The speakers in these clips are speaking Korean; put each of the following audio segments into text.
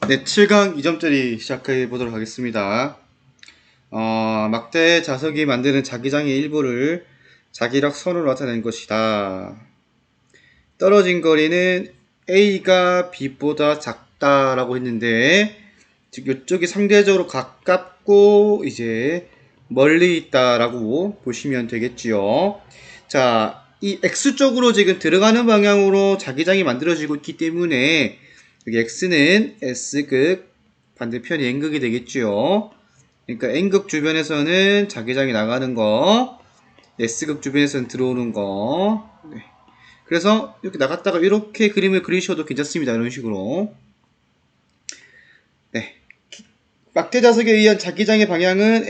네, 7강 2점짜리 시작해 보도록 하겠습니다. 막대 자석이 만드는 자기장의 일부를 자기력 선으로 나타낸 것이다. 떨어진 거리는 A가 B보다 작다라고 했는데, 즉 이쪽이 상대적으로 가깝고 이제 멀리 있다라고 보시면 되겠지요. 자, 이 X쪽으로 지금 들어가는 방향으로 자기장이 만들어지고 있기 때문에 여기 X는 S극, 반대편이 N극이 되겠지요. 그러니까 N극 주변에서는 자기장이 나가는 거, S극 주변에서는 들어오는 거. 네. 그래서 이렇게 나갔다가 이렇게 그림을 그리셔도 괜찮습니다. 이런 식으로. 네. 막대 자석에 의한 자기장의 방향은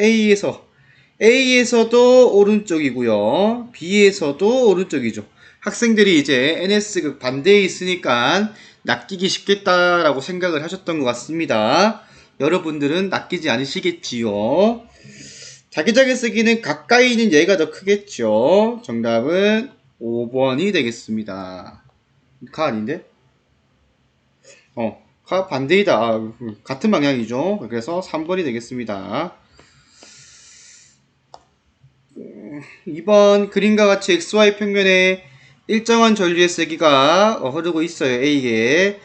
A에서도 오른쪽이고요. B에서도 오른쪽이죠. 학생들이 이제 NS극 반대에 있으니까 낚이기 쉽겠다라고 생각을 하셨던 것 같습니다. 여러분들은 낚이지 않으시겠지요. 자기장의 쓰기는 가까이 있는 얘가 더 크겠죠. 정답은 5번이 되겠습니다. 가 아닌데? 가 반대이다. 같은 방향이죠. 그래서 3번이 되겠습니다. 2번 그림과 같이 XY 평면에 일정한 전류의 세기가 흐르고 있어요. A에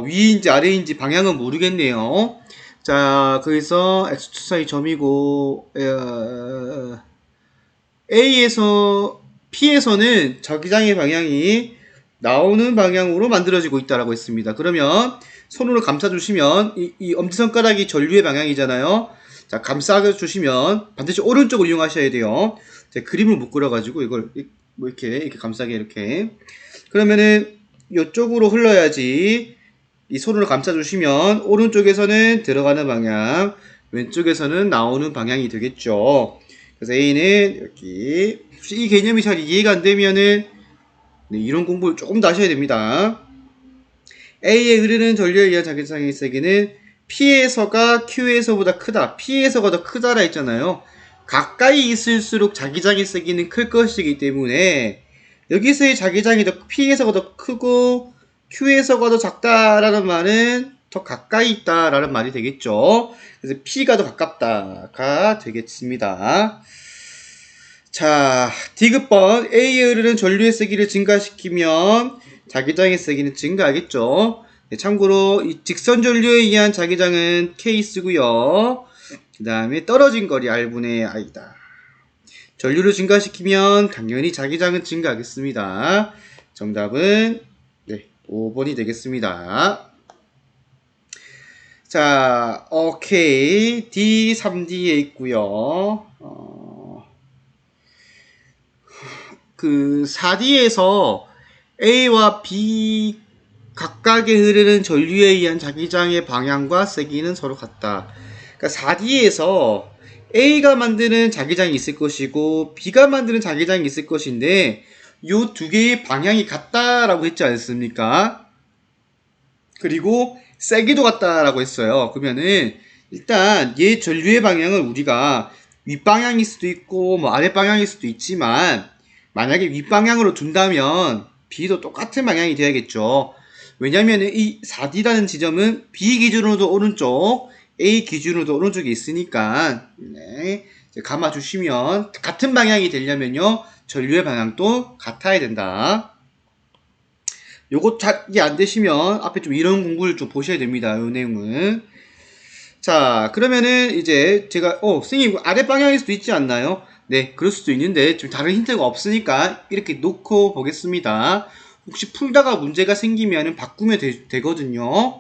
위인지 아래인지 방향은 모르겠네요. 자, 거기서 X2 사이 점이고 A에서 P에서는 저기장의 방향이 나오는 방향으로 만들어지고 있다라고 했습니다. 그러면 손으로 감싸주시면 이 엄지손가락이 전류의 방향이잖아요. 자, 감싸주시면 반드시 오른쪽을 이용하셔야 돼요. 자, 그림을 못 그려가지고 이걸 뭐 이렇게 감싸게 이렇게. 그러면은 이쪽으로 흘러야지 이 손으로 감싸주시면 오른쪽에서는 들어가는 방향, 왼쪽에서는 나오는 방향이 되겠죠. 그래서 A는 여기. 혹시 이 개념이 잘 이해가 안 되면은 네, 이런 공부를 조금 더 하셔야 됩니다. A에 흐르는 전류에 의한 자기장의 세기는 P에서가 Q에서보다 크다. P에서가 더 크다라 했잖아요. 가까이 있을수록 자기장의 세기는 클 것이기 때문에 여기서의 자기장이 더 P에서가 더 크고 Q에서가 더 작다라는 말은 더 가까이 있다라는 말이 되겠죠. 그래서 P가 더 가깝다가 되겠습니다. 자, 디귿번 A에 흐르는 전류의 세기를 증가시키면 자기장의 세기는 증가하겠죠. 네, 참고로 이 직선 전류에 의한 자기장은 K 쓰고요. 그 다음에 떨어진 거리 R분의 I다. 전류를 증가시키면 당연히 자기장은 증가하겠습니다. 정답은 네, 5번이 되겠습니다. 자, 오케이. D, 3D에 있고요. 그 4D에서 A와 B 각각에 흐르는 전류에 의한 자기장의 방향과 세기는 서로 같다. 그러니까 4D에서 A가 만드는 자기장이 있을 것이고 B가 만드는 자기장이 있을 것인데 요 두 개의 방향이 같다라고 했지 않습니까? 그리고 세기도 같다라고 했어요. 그러면은 일단 얘 전류의 방향은 우리가 윗방향일 수도 있고 뭐 아랫방향일 수도 있지만 만약에 윗방향으로 둔다면 B도 똑같은 방향이 돼야겠죠. 왜냐면 이 4D라는 지점은 B 기준으로도 오른쪽, A 기준으로도 오른쪽에 있으니까 네, 감아주시면 같은 방향이 되려면요 전류의 방향도 같아야 된다. 요거 잘 이해 안 되시면 앞에 좀 이런 공부를 좀 보셔야 됩니다. 요 내용은. 자, 그러면은 이제 제가 선생님 아래 방향일 수도 있지 않나요? 네, 그럴 수도 있는데 좀 다른 힌트가 없으니까 이렇게 놓고 보겠습니다. 혹시 풀다가 문제가 생기면은 바꾸면 되거든요.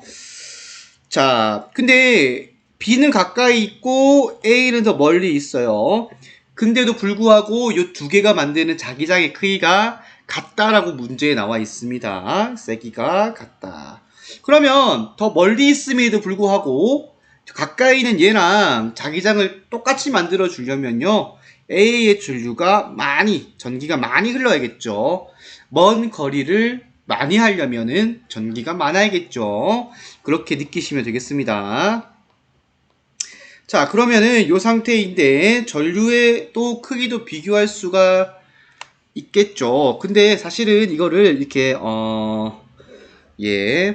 자, 근데 B는 가까이 있고 A는 더 멀리 있어요. 근데도 불구하고 이 두 개가 만드는 자기장의 크기가 같다라고 문제에 나와 있습니다. 세기가 같다. 그러면 더 멀리 있음에도 불구하고 가까이 있는 얘랑 자기장을 똑같이 만들어 주려면요. A의 전기가 많이 흘러야겠죠. 먼 거리를 많이 하려면은 전기가 많아야겠죠. 그렇게 느끼시면 되겠습니다. 자, 그러면은 이 상태인데 전류의 또 크기도 비교할 수가 있겠죠. 근데 사실은 이거를 이렇게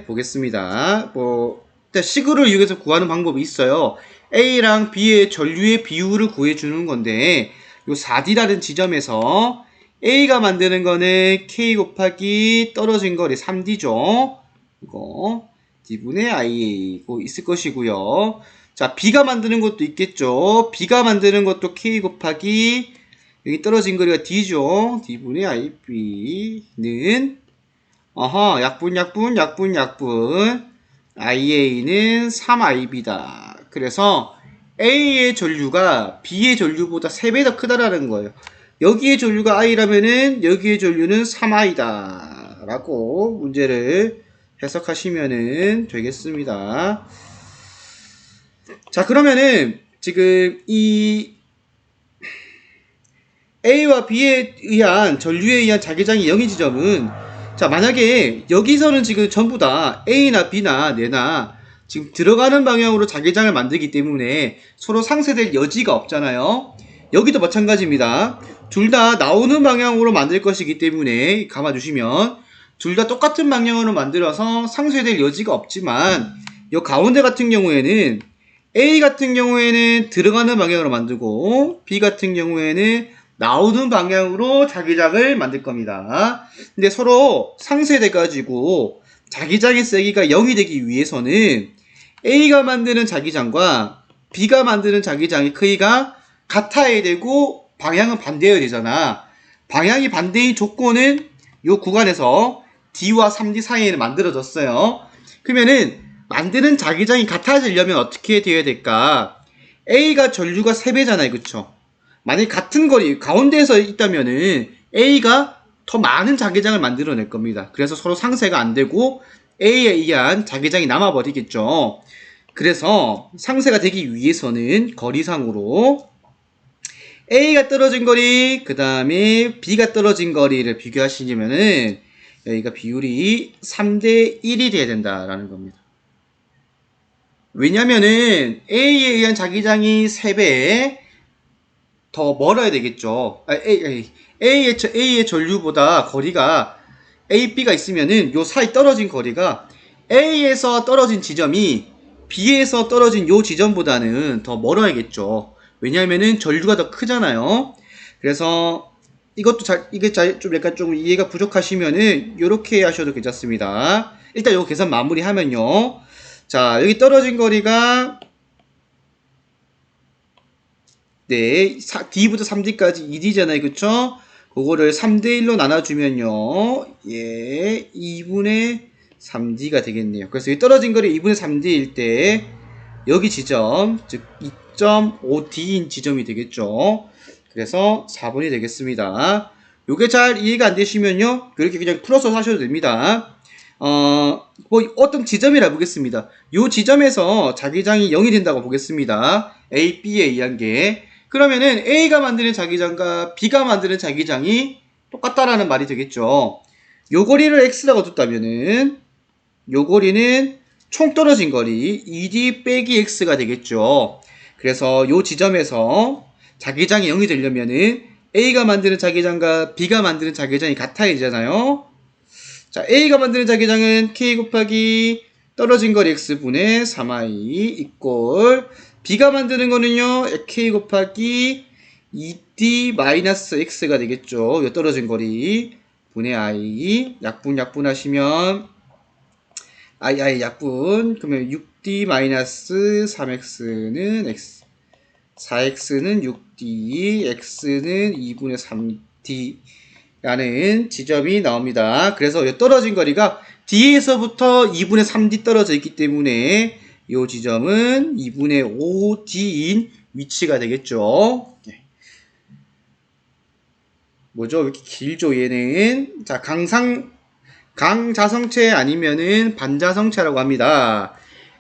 보겠습니다. 뭐 식을 이용해서 구하는 방법이 있어요. A랑 B의 전류의 비율을 구해주는 건데 요 4D라는 지점에서 A가 만드는 거는 K 곱하기 떨어진 거리 3D죠. 이거 D분의 IA 있을 것이고요. 자, B가 만드는 것도 있겠죠. B가 만드는 것도 K 곱하기 여기 떨어진 거리가 D죠. D분의 IB는 약분 IA는 3IB다. 그래서 A의 전류가 B의 전류보다 3배 더 크다라는 거예요. 여기의 전류가 I라면은 여기의 전류는 3I다 라고 문제를 해석하시면 되겠습니다. 자, 그러면은 지금 이 A와 B에 의한 전류에 의한 자기장이 0인 지점은, 자, 만약에 여기서는 지금 전부 다 A나 B나 내나 지금 들어가는 방향으로 자기장을 만들기 때문에 서로 상쇄될 여지가 없잖아요. 여기도 마찬가지입니다. 둘 다 나오는 방향으로 만들 것이기 때문에 감아주시면 둘 다 똑같은 방향으로 만들어서 상쇄될 여지가 없지만 이 가운데 같은 경우에는 A 같은 경우에는 들어가는 방향으로 만들고 B 같은 경우에는 나오는 방향으로 자기장을 만들 겁니다. 근데 서로 상쇄돼 가지고 자기장의 세기가 0이 되기 위해서는 A가 만드는 자기장과 B가 만드는 자기장의 크기가 같아야 되고 방향은 반대여야 되잖아. 방향이 반대인 조건은 이 구간에서 D와 3D 사이에는 만들어졌어요. 그러면은 만드는 자기장이 같아지려면 어떻게 되어야 될까? A가 전류가 3배잖아요. 그쵸? 만약에 같은 거리 가운데에서 있다면은 A가 더 많은 자기장을 만들어낼 겁니다. 그래서 서로 상쇄가 안 되고 A에 의한 자기장이 남아버리겠죠. 그래서 상쇄가 되기 위해서는 거리상으로 A가 떨어진 거리, 그 다음에 B가 떨어진 거리를 비교하시면은 여기가 비율이 3대 1이 돼야 된다라는 겁니다. 왜냐면은 A에 의한 자기장이 3배 더 멀어야 되겠죠. A의 전류보다 거리가 A, B가 있으면은 요 사이 떨어진 거리가 A에서 떨어진 지점이 B에서 떨어진 요 지점보다는 더 멀어야겠죠. 왜냐하면은 전류가 더 크잖아요. 그래서 이것도 좀 약간 좀 이해가 부족하시면은 요렇게 하셔도 괜찮습니다. 일단 요 계산 마무리하면요. 자, 여기 떨어진 거리가 네, D부터 3D까지 2D잖아요. 그쵸? 그거를 3대1로 나눠주면요. 예, 2분의 3D가 되겠네요. 그래서 이 떨어진 거리 2분의 3D일 때 여기 지점, 즉 2.5D인 지점이 되겠죠. 그래서 4번이 되겠습니다. 요게 잘 이해가 안 되시면요. 그렇게 그냥 풀어서 하셔도 됩니다. 어떤 지점이라 보겠습니다. 요 지점에서 자기장이 0이 된다고 보겠습니다. A, B에 의한 게. 그러면은 A가 만드는 자기장과 B가 만드는 자기장이 똑같다라는 말이 되겠죠. 요 거리를 X라고 뒀다면은 요 거리는 총 떨어진 거리 2D 빼기 X가 되겠죠. 그래서 요 지점에서 자기장이 0이 되려면은 A가 만드는 자기장과 B가 만드는 자기장이 같아야 되잖아요. 자, A가 만드는 자기장은 K 곱하기 떨어진 거리 X분의 3I 이꼴 B가 만드는 거는요, K 곱하기 2D-X가 되겠죠. 요 떨어진 거리 분의 I 약분 하시면 약분 그러면 6D-3X는 X 4X는 6D X는 2분의 3D 라는 지점이 나옵니다. 그래서 이 떨어진 거리가 D에서부터 2분의 3D 떨어져 있기 때문에 이 지점은 2분의 5D인 위치가 되겠죠. 뭐죠? 왜 이렇게 길죠, 얘는? 자, 강자성체 아니면은 반자성체라고 합니다.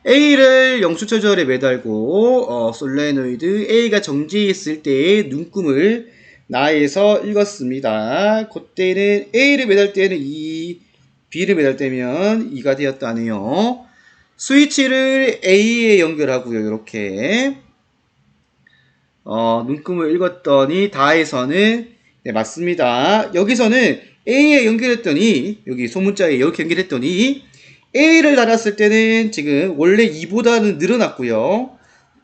A를 영수처절에 매달고, 솔레노이드 A가 정지해 있을 때의 눈금을 나에서 읽었습니다. 그때는 A를 매달 때는 2, B를 매달 때면 2가 되었다네요. 스위치를 A에 연결하고요. 이렇게 눈금을 읽었더니 다에서는 네, 맞습니다. 여기서는 A에 연결했더니 여기 소문자에 이렇게 연결했더니 A를 달았을 때는 지금 원래 2보다는 늘어났고요.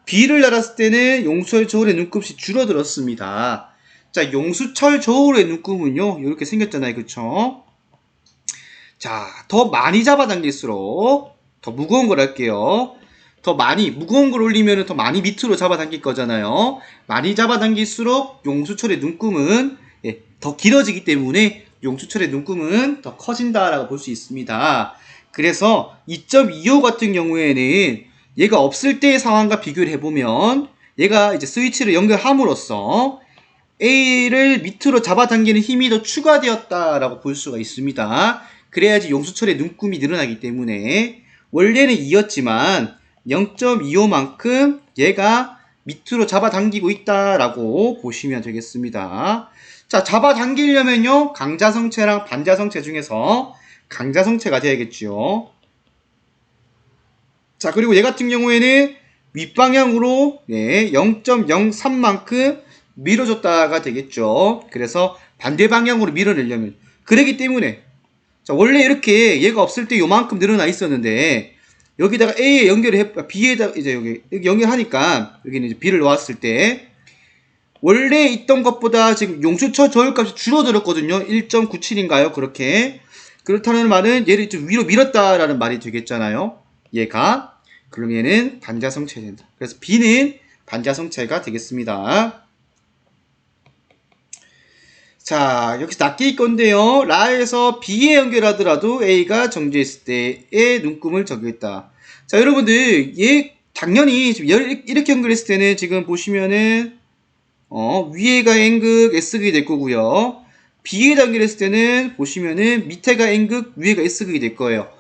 B를 달았을 때는 용수철 저울의 눈금이 줄어들었습니다. 자, 용수철 저울의 눈금은요, 이렇게 생겼잖아요. 그쵸? 자, 더 많이 잡아당길수록 더 무거운 걸 할게요. 더 많이, 무거운 걸 올리면 더 많이 밑으로 잡아당길 거잖아요. 많이 잡아당길수록 용수철의 눈금은 더 길어지기 때문에 용수철의 눈금은 더 커진다라고 볼 수 있습니다. 그래서 2.25 같은 경우에는 얘가 없을 때의 상황과 비교를 해보면 얘가 이제 스위치를 연결함으로써 A를 밑으로 잡아당기는 힘이 더 추가되었다라고 볼 수가 있습니다. 그래야지 용수철의 눈금이 늘어나기 때문에 원래는 2였지만 0.25만큼 얘가 밑으로 잡아당기고 있다라고 보시면 되겠습니다. 자, 잡아당기려면요, 강자성체랑 반자성체 중에서 강자성체가 돼야겠죠. 자, 그리고 얘 같은 경우에는 윗방향으로 0.03만큼 밀어줬다가 되겠죠. 그래서 반대 방향으로 밀어내려면 그러기 때문에 자, 원래 이렇게 얘가 없을 때 요만큼 늘어나 있었는데 여기다가 A에 연결을 B에다 이제 여기 연결하니까 여기는 이제 B를 놓았을 때 원래 있던 것보다 지금 용수철 저울값이 줄어들었거든요. 1.97인가요? 그렇게. 그렇다는 말은 얘를 좀 위로 밀었다라는 말이 되겠잖아요. 얘가. 그럼 얘는 반자성체가 된다. 그래서 B는 반자성체가 되겠습니다. 자, 여기서 낱개일 건데요. 라에서 B에 연결하더라도 A가 정지했을 때의 눈금을 적용했다. 자, 여러분들, 얘 당연히 지금 이렇게 연결했을 때는 지금 보시면은 위에가 N극 S극이 될 거고요. B에 연결했을 때는 보시면은 밑에가 N극 위에가 S극이 될 거예요.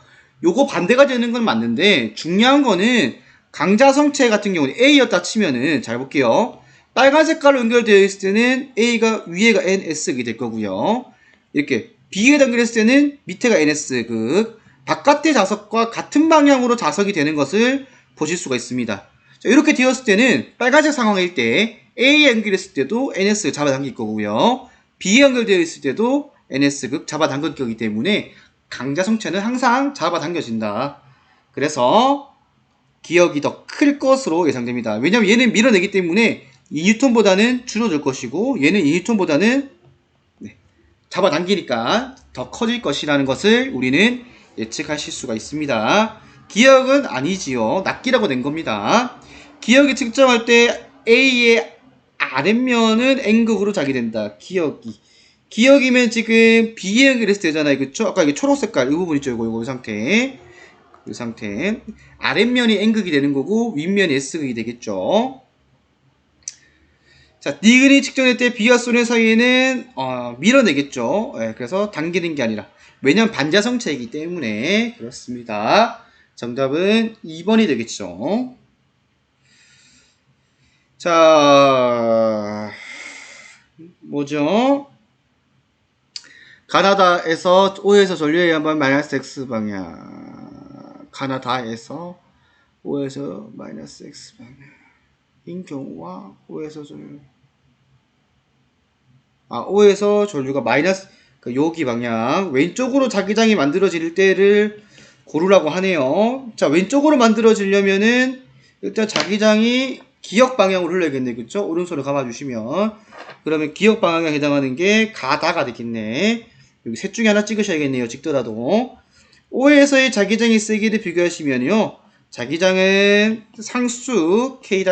요거 반대가 되는 건 맞는데 중요한 거는 강자성체 같은 경우는 A였다 치면은 잘 볼게요. 빨간 색깔로 연결되어 있을 때는 A가 위에가 NS극이 될 거고요. 이렇게 B에 연결했을 때는 밑에가 NS극, 바깥의 자석과 같은 방향으로 자석이 되는 것을 보실 수가 있습니다. 자, 이렇게 되었을 때는 빨간색 상황일 때 A에 연결했을 때도 NS 잡아당길 거고요. B에 연결되어 있을 때도 NS극 잡아당길 거기 때문에 강자성체는 항상 잡아당겨진다. 그래서 기억이 더 클 것으로 예상됩니다. 왜냐면 얘는 밀어내기 때문에 2N보다는 줄어들 것이고 얘는 2N보다는 잡아당기니까 더 커질 것이라는 것을 우리는 예측하실 수가 있습니다. 기억은 아니지요. 낱개라고 낸 겁니다. 기억이 측정할 때 A의 아랫면은 N극으로 자기 된다. 기억이면 지금 B에 연결했을 때잖아요. 그쵸? 아까 이게 초록 색깔 이 부분 있죠. 이거 이 상태. 이 상태. 아랫면이 N극이 되는 거고 윗면이 S극이 되겠죠. 자, 니은이 측정할 때 B와 소의 사이에는 밀어내겠죠. 그래서 당기는 게 아니라 왜냐면 반자성체이기 때문에 그렇습니다. 정답은 2번이 되겠죠. 자, 뭐죠? 가나다에서 O에서 전류의 양반 마이너스 X 방향. 가나다에서 O에서 마이너스 X 방향. 인 경우와 O에서 전류. O에서 전류가 마이너스, 여기 방향. 왼쪽으로 자기장이 만들어질 때를 고르라고 하네요. 자, 왼쪽으로 만들어지려면은 일단 자기장이 기역 방향으로 흘러야겠네. 그쵸? 오른손을 감아주시면. 그러면 기역 방향에 해당하는 게 가다가 되겠네. 여기 셋 중에 하나 찍으셔야겠네요. 찍더라도. O에서의 자기장의 세기를 비교하시면요. 자기장은 상수 K-.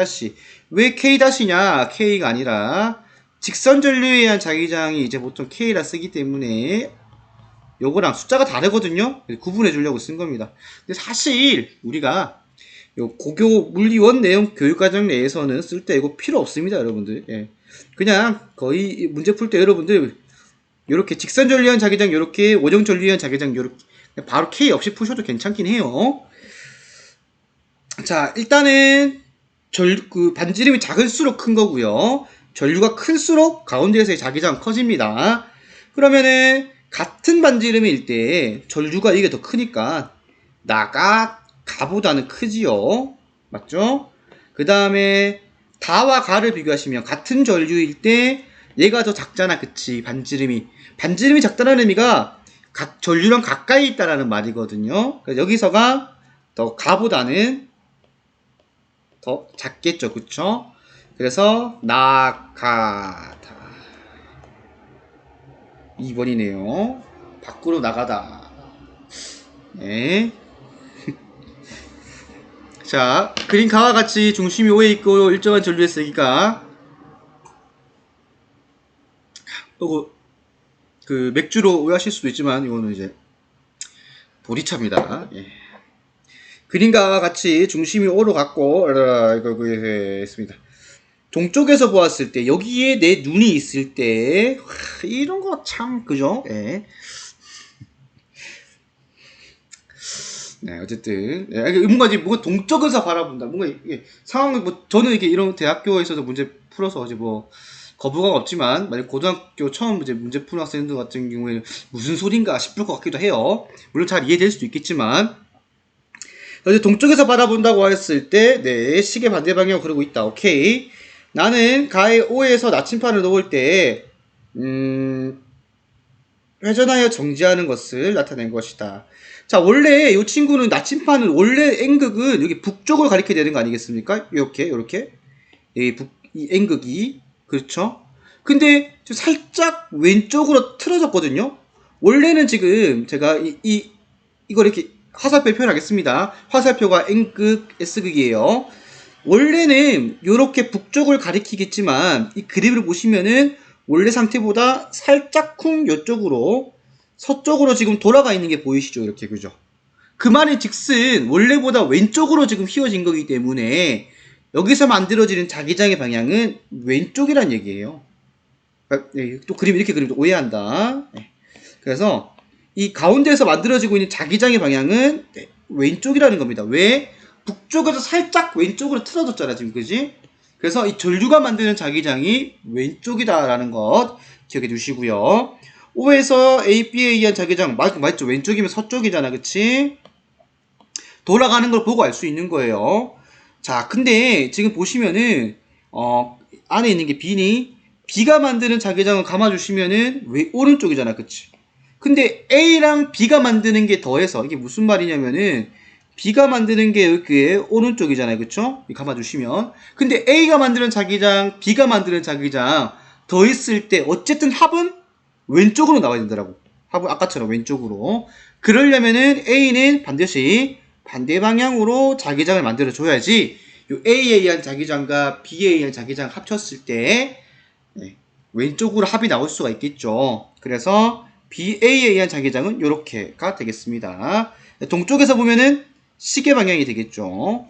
왜 K-냐? K가 아니라 직선 전류에 의한 자기장이 이제 보통 K라 쓰기 때문에 요거랑 숫자가 다르거든요. 구분해 주려고 쓴 겁니다. 근데 사실 우리가 요 고교 물리원 내용 교육과정 내에서는 쓸 때 이거 필요 없습니다, 여러분들. 그냥 거의 문제 풀 때 여러분들 요렇게 직선 전류한 자기장 요렇게 원형 전류한 자기장 요렇게 바로 K 없이 푸셔도 괜찮긴 해요. 자, 일단은 반지름이 작을수록 큰 거고요. 전류가 클수록 가운데에서의 자기장 커집니다. 그러면은 같은 반지름일 때 전류가 이게 더 크니까 나가 가보다는 크지요. 맞죠? 그 다음에 다와 가를 비교하시면 같은 전류일 때 얘가 더 작잖아. 그치? 반지름이 작다는 의미가 전류랑 가까이 있다라는 말이거든요. 그래서 여기서가 더 가보다는 더 작겠죠, 그쵸? 그래서 나가다 2번이네요. 밖으로 나가다. 네. 자, 그린 가와 같이 중심이 O에 있고 일정한 전류의 세기가 그 맥주로 오해하실 수도 있지만 이거는 이제 보리차입니다. 예. 그림과 같이 중심이 O로 갔고 이거 했습니다. 동쪽에서 보았을 때 여기에 내 눈이 있을 때 이런 거 참 그죠? 예. 네, 어쨌든 뭔가 동쪽에서 바라본다. 뭔가 상황을 뭐 저는 이렇게 이런 대학교에서도 문제 풀어서 이제 뭐 거부감 없지만 만약 고등학교 처음 이제 문제 푸는 학생들 같은 경우에는 무슨 소린가 싶을 것 같기도 해요. 물론 잘 이해될 수도 있겠지만 이제 동쪽에서 바라본다고 했을 때 네, 시계 반대 방향으로 그러고 있다. 오케이. 나는 가의 O에서 나침판을 놓을 때 회전하여 정지하는 것을 나타낸 것이다. 자, 원래 이 친구는 나침판은 원래 N극은 여기 북쪽을 가리켜야 되는 거 아니겠습니까? 이렇게 이 N극이 그렇죠? 근데 좀 살짝 왼쪽으로 틀어졌거든요. 원래는 지금 제가 이걸 이렇게 화살표 표현하겠습니다. 화살표가 N극, S극이에요. 원래는 이렇게 북쪽을 가리키겠지만 이 그림을 보시면은 원래 상태보다 살짝 쿵 이쪽으로 서쪽으로 지금 돌아가 있는 게 보이시죠? 이렇게 그죠? 그 말인 즉슨 원래보다 왼쪽으로 지금 휘어진 거기 때문에 여기서 만들어지는 자기장의 방향은 왼쪽이란 얘기예요. 또 그림 이렇게 그리면 오해한다. 그래서 이 가운데에서 만들어지고 있는 자기장의 방향은 왼쪽이라는 겁니다. 왜? 북쪽에서 살짝 왼쪽으로 틀어졌잖아 지금 그지? 그래서 이 전류가 만드는 자기장이 왼쪽이다라는 것 기억해 두시고요. O에서 A, B에 의한 자기장 맞죠? 왼쪽이면 서쪽이잖아 그치? 돌아가는 걸 보고 알 수 있는 거예요. 자 근데 지금 보시면은 안에 있는 게 B니 B가 만드는 자기장을 감아주시면은 왜 오른쪽이잖아 그치? 근데 A랑 B가 만드는 게 더해서 이게 무슨 말이냐면은 B가 만드는 게 여기에 오른쪽이잖아요 그쵸? 감아주시면 근데 A가 만드는 자기장 B가 만드는 자기장 더했을 때 어쨌든 합은 왼쪽으로 나와야 되더라고. 합은 아까처럼 왼쪽으로. 그러려면은 A는 반드시 반대 방향으로 자기장을 만들어 줘야지 요 A에 의한 자기장과 B에 의한 자기장 합쳤을 때 왼쪽으로 합이 나올 수가 있겠죠. 그래서 BA에 의한 자기장은 이렇게가 되겠습니다. 동쪽에서 보면은 시계 방향이 되겠죠.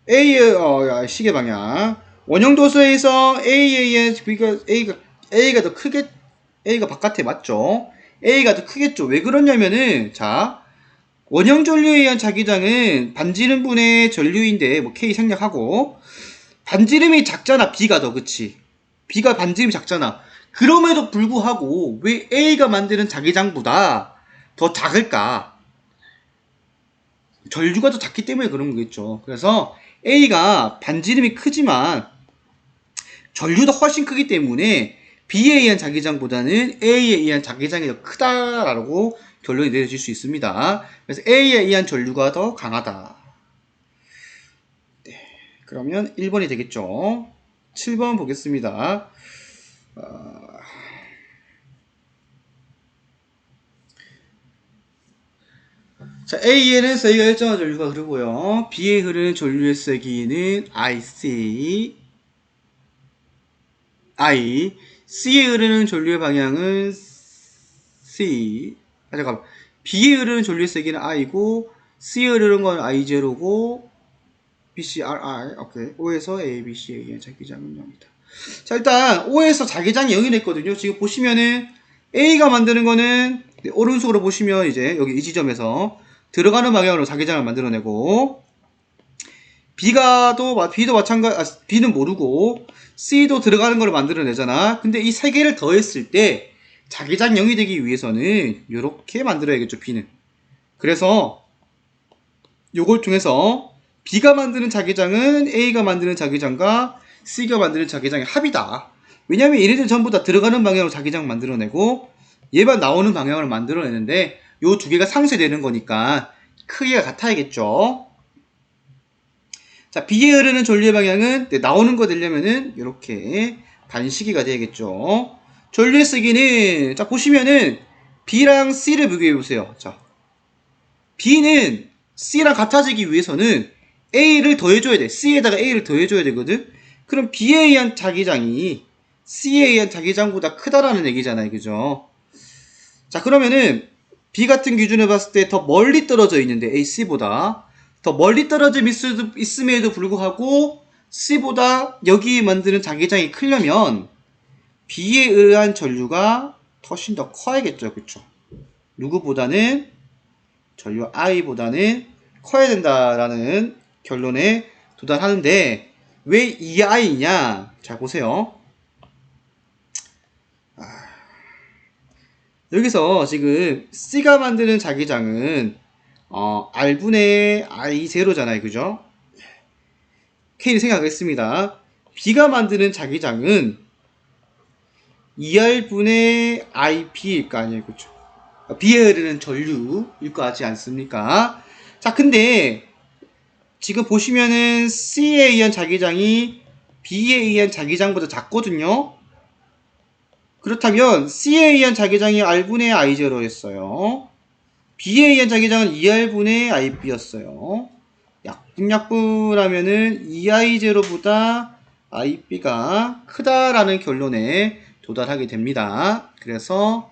A의 시계 방향. 원형도서에서 A에 의한 A가 더 크게 A가 바깥에 맞죠? A가 더 크겠죠. 왜 그러냐면은 자 원형 전류에 의한 자기장은 반지름분의 전류인데 뭐 K 생략하고 반지름이 작잖아. B가 더 그치? B가 반지름이 작잖아. 그럼에도 불구하고 왜 A가 만드는 자기장보다 더 작을까? 전류가 더 작기 때문에 그런 거겠죠. 그래서 A가 반지름이 크지만 전류도 훨씬 크기 때문에 B에 의한 자기장보다는 A에 의한 자기장이 더 크다라고 결론이 내려질 수 있습니다. 그래서 A에 의한 전류가 더 강하다. 네, 그러면 1번이 되겠죠. 7번 보겠습니다. 자, A에는 세기가 일정한 전류가 흐르고요. B에 흐르는 전류의 세기는 IC, I, C에 흐르는 전류의 방향은 C. 잠깐만. B에 흐르는 전류의 세기는 I고, C에 흐르는 건 I0고, BC, RI. 오케이. O에서 A, B, C에 의한 자기장은 0이다. 자, 일단 O에서 자기장이 0이 됐거든요. 지금 보시면은 A가 만드는 거는 오른쪽으로 보시면 이제 여기 이 지점에서 들어가는 방향으로 자기장을 만들어내고 B도 마찬가지, B는 모르고 C도 들어가는 걸 만들어내잖아. 근데 이 세 개를 더했을 때 자기장 0이 되기 위해서는 이렇게 만들어야겠죠, B는. 그래서 요걸 통해서 B가 만드는 자기장은 A가 만드는 자기장과 C가 만드는 자기장의 합이다. 왜냐면 얘네들 전부 다 들어가는 방향으로 자기장 만들어내고 얘만 나오는 방향으로 만들어내는데 요 두 개가 상쇄되는 거니까 크기가 같아야겠죠. 자, B에 흐르는 전류의 방향은 나오는 거 되려면은 이렇게 반시계가 되겠죠. 전류의 세기는 자 보시면은 B랑 C를 비교해 보세요. 자, B는 C랑 같아지기 위해서는 A를 더해줘야 돼. C에다가 A를 더해줘야 되거든. 그럼 B에 의한 자기장이 C에 의한 자기장보다 크다라는 얘기잖아요. 그죠? 자, 그러면은 B 같은 기준을 봤을 때 더 멀리 떨어져 있는데 AC보다 더 멀리 떨어져 있음에도 불구하고 C보다 여기 만드는 자기장이 크려면 B에 의한 전류가 훨씬 더 커야겠죠. 그쵸? 누구보다는 전류 I보다는 커야 된다라는 결론에 도달하는데 왜 이 I냐? 자, 보세요. 여기서 지금 C가 만드는 자기장은 R분의 I0잖아요. 그죠? K를 생각하겠습니다. B가 만드는 자기장은 2R분의 IP일 거 아니에요. 그죠? B에 흐르는 전류일 거 같지 않습니까? 자, 근데 지금 보시면은 C에 의한 자기장이 B에 의한 자기장보다 작거든요. 그렇다면 C에 의한 자기장이 R분의 I0였어요. B에 의한 자기장은 2R분의 IB였어요. 약분하면은 2I0보다 IB가 크다라는 결론에 도달하게 됩니다. 그래서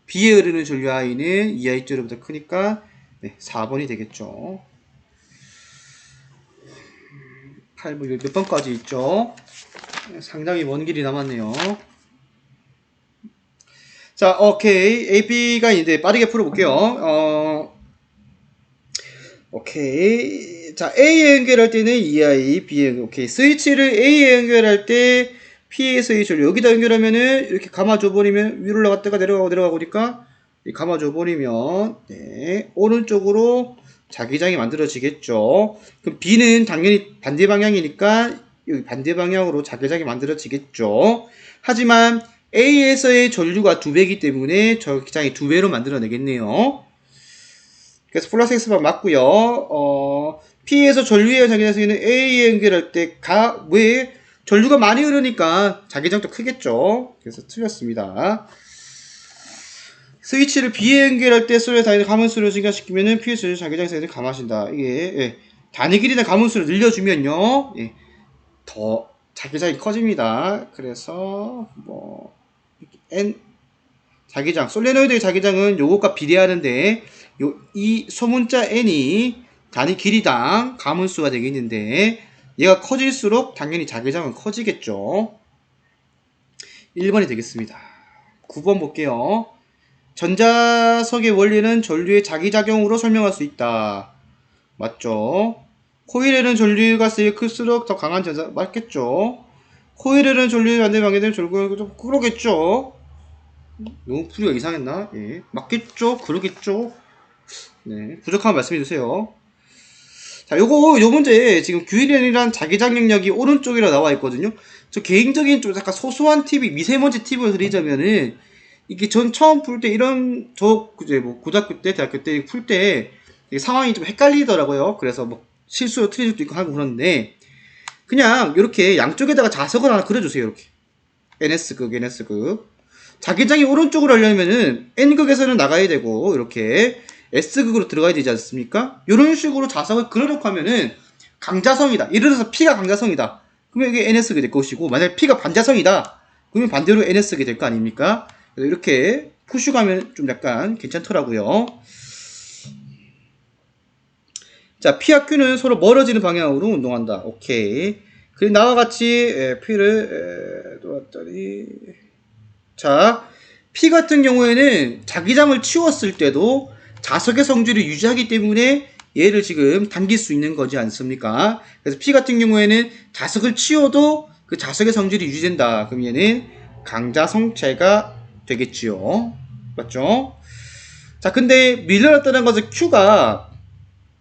B에 흐르는 전류 I는 2I0보다 크니까 4번이 되겠죠. 8번 몇 번까지 있죠? 상당히 먼 길이 남았네요. 자, 오케이. AP가 있는데 빠르게 풀어볼게요. 오케이. 자, A에 연결할 때는 EI, B에 오케이. 스위치를 A에 연결할 때 P에서의 전류 여기다 연결하면은 이렇게 감아줘버리면 위로 올라갔다가 내려가니까 감아줘버리면 오른쪽으로 자기장이 만들어지겠죠. 그럼 B는 당연히 반대 방향이니까 여기 반대 방향으로 자기장이 만들어지겠죠. 하지만 A에서의 전류가 2배이기 때문에 자기장이 2배로 만들어내겠네요. 그래서 플러스 X만 맞고요. P에서 전류의 자기장에는 A에 연결할 때 왜 전류가 많이 흐르니까 자기장도 크겠죠. 그래서 틀렸습니다. 스위치를 B에 연결할 때 소리에 다니는 가문수를 증가시키면은 P에서 자기장에서 감아진다. 이게 단위 길이나 가문수를 늘려주면요, 더 자기장이 커집니다. 그래서 N 자기장 솔레노이드의 자기장은 요것과 비례하는데 이 소문자 N이 단위 길이당 가문수가 되겠는데 얘가 커질수록 당연히 자기장은 커지겠죠. 1번이 되겠습니다. 9번 볼게요. 전자석의 원리는 전류의 자기작용으로 설명할 수 있다. 맞죠? 코일에는 전류가 세게 클수록 더 강한 전자 맞겠죠? 코일에는 전류의 반대 방향되는 전류가 좀 그러겠죠? 너무 풀이가 이상했나? 예. 맞겠죠? 그러겠죠? 네. 부족하면 말씀해 주세요. 자, 요 문제 지금 규일이란 자기장 영역이 오른쪽이라 나와 있거든요. 저 개인적인 좀 약간 소소한 팁이 미세먼지 팁을 드리자면은 이게 전 처음 풀 때 이제 뭐 고등학교 때 대학교 때 풀 때 상황이 좀 헷갈리더라고요. 그래서 뭐 실수로 틀릴 수도 있고 하고 그러는데 그냥 이렇게 양쪽에다가 자석을 하나 그려주세요. 이렇게 N스극 자기장이 오른쪽으로 하려면은 N극에서는 나가야 되고 이렇게 S극으로 들어가야 되지 않습니까? 이런 식으로 자석을 그려놓고 하면은 강자성이다. 예를 들어서 P가 강자성이다. 그러면 이게 NS극이 될 것이고 만약에 P가 반자성이다. 그러면 반대로 NS극이 될 거 아닙니까? 그래서 이렇게 푸쉬 가면 좀 약간 괜찮더라고요. 자, P와 Q는 서로 멀어지는 방향으로 운동한다. 오케이. 그리고 나와 같이 P를 놓았더니 자, P 같은 경우에는 자기장을 치웠을 때도 자석의 성질을 유지하기 때문에 얘를 지금 당길 수 있는 거지 않습니까? 그래서 P 같은 경우에는 자석을 치워도 그 자석의 성질이 유지된다. 그럼 얘는 강자성체가 되겠지요. 맞죠? 자, 근데 밀려났다는 것은 Q가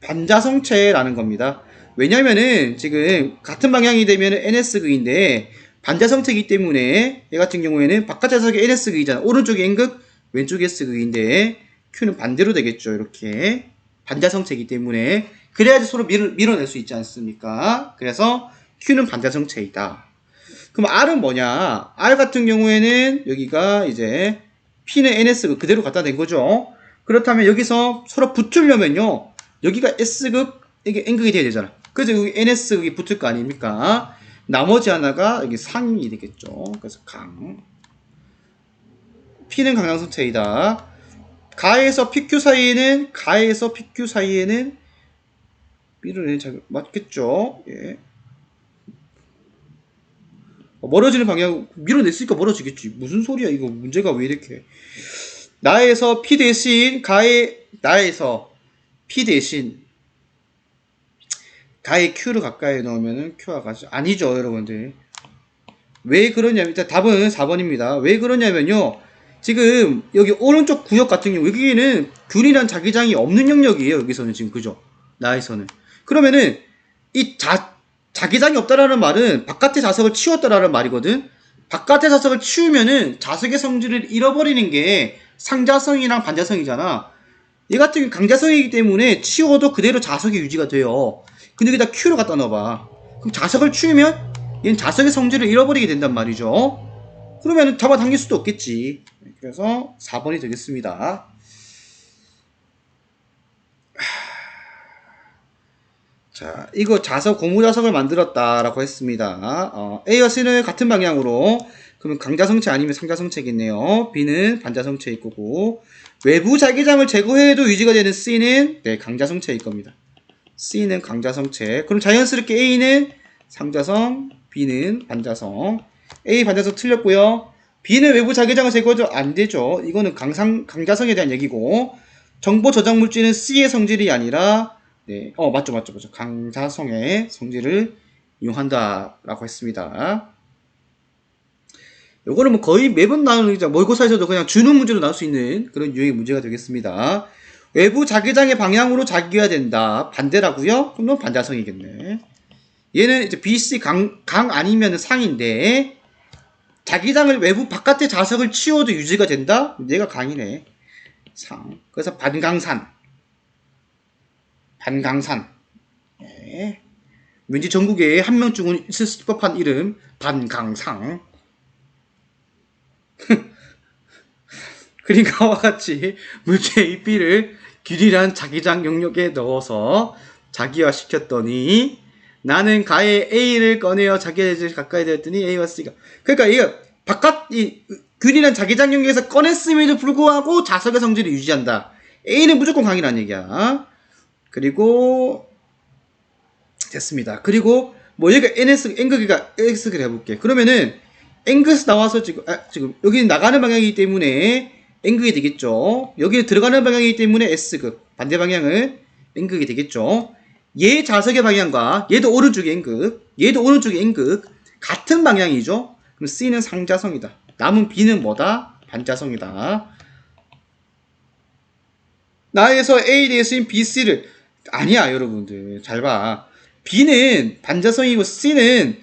반자성체라는 겁니다. 왜냐면은 지금 같은 방향이 되면 NS극인데 반자성체이기 때문에 얘 같은 경우에는 바깥 자석이 NS극이잖아. 오른쪽이 N극, 왼쪽이 S극인데 Q는 반대로 되겠죠. 이렇게 반자성체이기 때문에 그래야지 서로 밀어낼 수 있지 않습니까? 그래서 Q는 반자성체이다. 그럼 R은 뭐냐? R 같은 경우에는 여기가 이제 P는 NS극 그대로 갖다 댄 거죠. 그렇다면 여기서 서로 붙으려면요. 여기가 S극, 이게 N극이 돼야 되잖아. 그래서 여기 NS극이 붙을 거 아닙니까? 나머지 하나가 여기 상이 되겠죠. 그래서 강. P는 강량성체이다. 가에서 PQ 사이에는 B를 잘 맞겠죠. 예. 멀어지는 방향 밀어냈으니까 멀어지겠지. 무슨 소리야 이거 문제가 왜 이렇게. 나에서 P 대신 나에서 P 대신 가에 Q를 가까이 넣으면은 Q가 가죠. 아니죠 여러분들. 왜 그러냐면 일단 답은 4번입니다. 왜 그러냐면요. 지금 여기 오른쪽 구역 같은 경우 여기는 균이란 자기장이 없는 영역이에요. 여기서는 지금 그죠? 나에서는. 그러면은 이 자기장이 없다라는 말은 바깥의 자석을 치웠다라는 말이거든. 바깥의 자석을 치우면은 자석의 성질을 잃어버리는 게 상자성이랑 반자성이잖아. 얘 같은 경우 강자성이기 때문에 치워도 그대로 자석이 유지가 돼요. 근데 여기다 Q를 갖다 넣어봐. 그럼 자석을 치우면 얘는 자석의 성질을 잃어버리게 된단 말이죠. 그러면 잡아당길 수도 없겠지. 그래서 4번이 되겠습니다. 자, 이거 고무자석을 만들었다라고 했습니다. A와 C는 같은 방향으로, 그러면 강자성체 아니면 상자성체겠네요. B는 반자성체일 거고, 외부 자기장을 제거해도 유지가 되는 C는, 네, 강자성체일 겁니다. C는 강자성체. 그럼 자연스럽게 A는 상자성, B는 반자성. A 반자성 틀렸고요. B는 외부 자기장을 제거해도 안 되죠. 이거는 강자성에 대한 얘기고, 정보 저장 물질은 C의 성질이 아니라, 네, 맞죠. 강자성의 성질을 이용한다라고 했습니다. 요거는 뭐 거의 매번 나오는 모의고사에서도 그냥 주는 문제로 나올 수 있는 그런 유형의 문제가 되겠습니다. 외부 자기장의 방향으로 작용해야 된다. 반대라고요? 그럼 반자성이겠네. 얘는 이제 BC 강 아니면 상인데 자기장을 외부 바깥의 자석을 치워도 유지가 된다? 얘가 강이네. 상. 그래서 반강산. 네. 왠지 전국에 한 명쯤은 있을 법한 이름 반강상. 그림과와 같이 물체의 B를 균일한 자기장 영역에 넣어서 자기화시켰더니 나는 가에 A를 꺼내어 자기에 가까이 되었더니 A와 C가, 그러니까 이거 이 균일한 자기장 영역에서 꺼냈음에도 불구하고 자석의 성질을 유지한다. A는 무조건 강이라는 얘기야. 그리고 됐습니다. 그리고 뭐 여기가 N극이가 X극을 해볼게. 그러면은 N극에서 나와서 지금 여기는 나가는 방향이기 때문에 N극이 되겠죠. 여기 들어가는 방향이기 때문에 S극, 반대 방향은 N극이 되겠죠. 얘 자석의 방향과 얘도 오른쪽이 N극, 얘도 오른쪽이 N극, 같은 방향이죠. 그럼 C는 상자성이다. 남은 B는 뭐다? 반자성이다. 나에서 A 대신 B, C를, 아니야 여러분들 잘 봐. B는 반자성이고 C는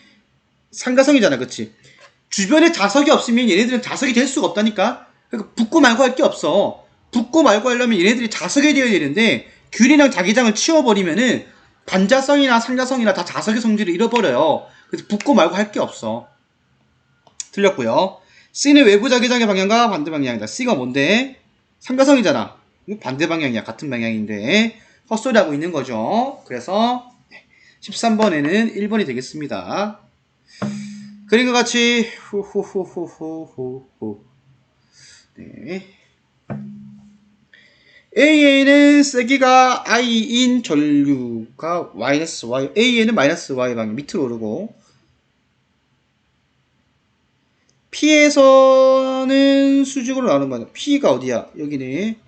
상가성이잖아. 그치? 주변에 자석이 없으면 얘네들은 자석이 될 수가 없다니까. 그러니까 붙고 말고 할 게 없어. 붙고 말고 하려면 얘네들이 자석이 되어야 되는데 균이랑 자기장을 치워버리면은 반자성이나 상자성이나 다 자석의 성질을 잃어버려요. 그래서 붙고 말고 할 게 없어. 틀렸고요. C는 외부 자기장의 방향과 반대 방향이다. C가 뭔데? 상가성이잖아. 반대 방향이야. 같은 방향인데 헛소리하고 있는 거죠. 그래서 13번에는 1번이 되겠습니다. 그림과 같이 후후후후후후. 네. A에는 세기가 I인 전류가 마이너스 Y, A에는 마이너스 Y 방향 밑으로 오르고, P에서는 수직으로 나오는 거야. P가 어디야? 여기네.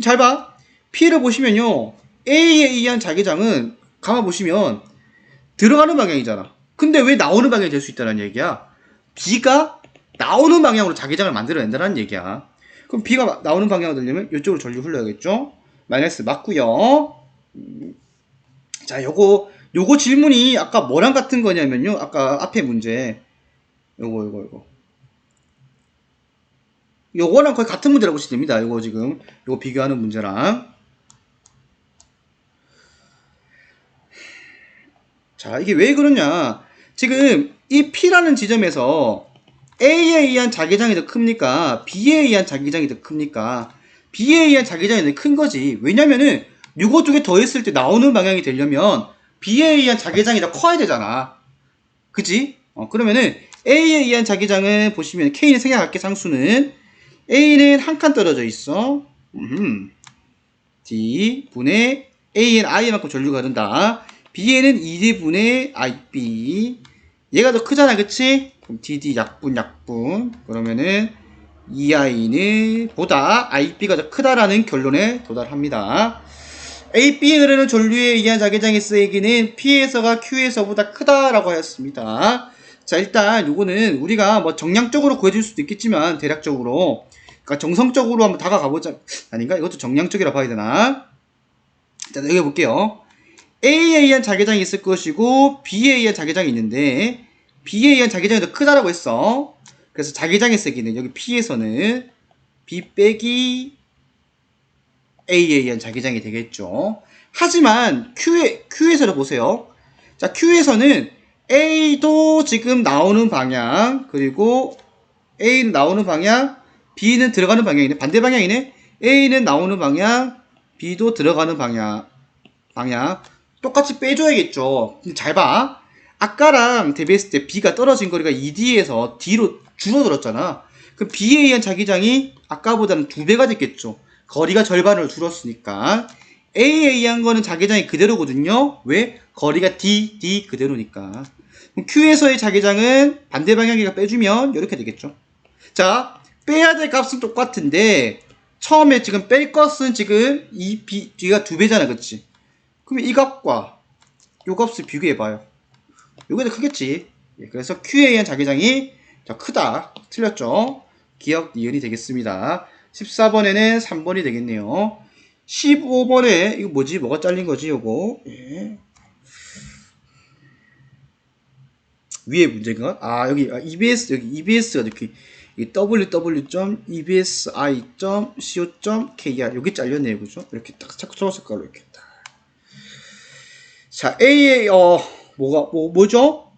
잘 봐. P를 보시면요. A에 의한 자기장은 가만 보시면 들어가는 방향이잖아. 근데 왜 나오는 방향이 될 수 있다는 얘기야? B가 나오는 방향으로 자기장을 만들어낸다는 얘기야. 그럼 B가 나오는 방향으로 되려면 이쪽으로 전류 흘러야겠죠? 마이너스 맞고요. 자, 요거 요거 질문이 아까 뭐랑 같은 거냐면요. 아까 앞에 문제. 요거. 요거랑 거의 같은 문제라고 보시면 됩니다. 요거 지금 요거 비교하는 문제랑. 자, 이게 왜 그러냐? 지금 이 P라는 지점에서 A에 의한 자기장이 더 큽니까? B에 의한 자기장이 더 큽니까? B에 의한 자기장이 더 큰 거지. 왜냐면은 요거 두 개 더했을 때 나오는 방향이 되려면 B에 의한 자기장이 더 커야 되잖아. 그치? 그러면은 A에 의한 자기장은 보시면 K는 생략할게. 상수는 A는 한 칸 떨어져 있어. D 분의 A는 I만큼 전류가 흐른다. B에는 2D분의 IB. 얘가 더 크잖아, 그치? 그럼 DD 약분. 그러면은 EI는 보다 IB가 더 크다라는 결론에 도달합니다. A, B에 흐르는 전류에 의한 자기장의 세기는 P에서가 Q에서보다 크다라고 하였습니다. 자, 일단 요거는 우리가 뭐 정량적으로 구해줄 수도 있겠지만 대략적으로, 그러니까 정성적으로 한번 다가가보자. 아닌가? 이것도 정량적이라 봐야 되나? 자, 여기 볼게요. A에 의한 자기장이 있을 것이고 B에 의한 자기장이 있는데 B에 의한 자기장이 더 크다라고 했어. 그래서 자기장의 세기는 여기 P에서는 B 빼기 A에 의한 자기장이 되겠죠. 하지만 Q에서를 보세요. 자, Q에서는 A도 지금 나오는 방향, 그리고 A는 나오는 방향, B는 들어가는 방향이네. 반대 방향이네. A는 나오는 방향, B도 들어가는 방향. 똑같이 빼줘야겠죠. 근데 잘 봐. 아까랑 대비했을 때 B가 떨어진 거리가 2D에서 D로 줄어들었잖아. 그럼 B에 의한 자기장이 아까보다는 2배가 됐겠죠. 거리가 절반을 줄었으니까. A에 의한 거는 자기장이 그대로거든요. 왜? 거리가 D 그대로니까. 그럼 Q에서의 자기장은 반대 방향이가 빼주면 이렇게 되겠죠. 자, 빼야 될 값은 똑같은데 처음에 지금 뺄 것은 지금 이 D가 2배잖아, 그치? 그럼 이 값과 이 값을 비교해봐요. 요게 더 크겠지. 그래서 Q에 의한 자기장이 더 크다. 틀렸죠? 기억 니은이 되겠습니다. 14번에는 3번이 되겠네요. 15번에 이거 뭐지? 뭐가 잘린 거지? 요거. 예. 위에 문제인가? 아, 여기 EBS, 여기 EBS가 이렇게 www.ebsi.co.kr 여기 잘렸네요. 그죠? 이렇게 딱 초록 색깔로 이렇게 딱. 자, A의 뭐죠?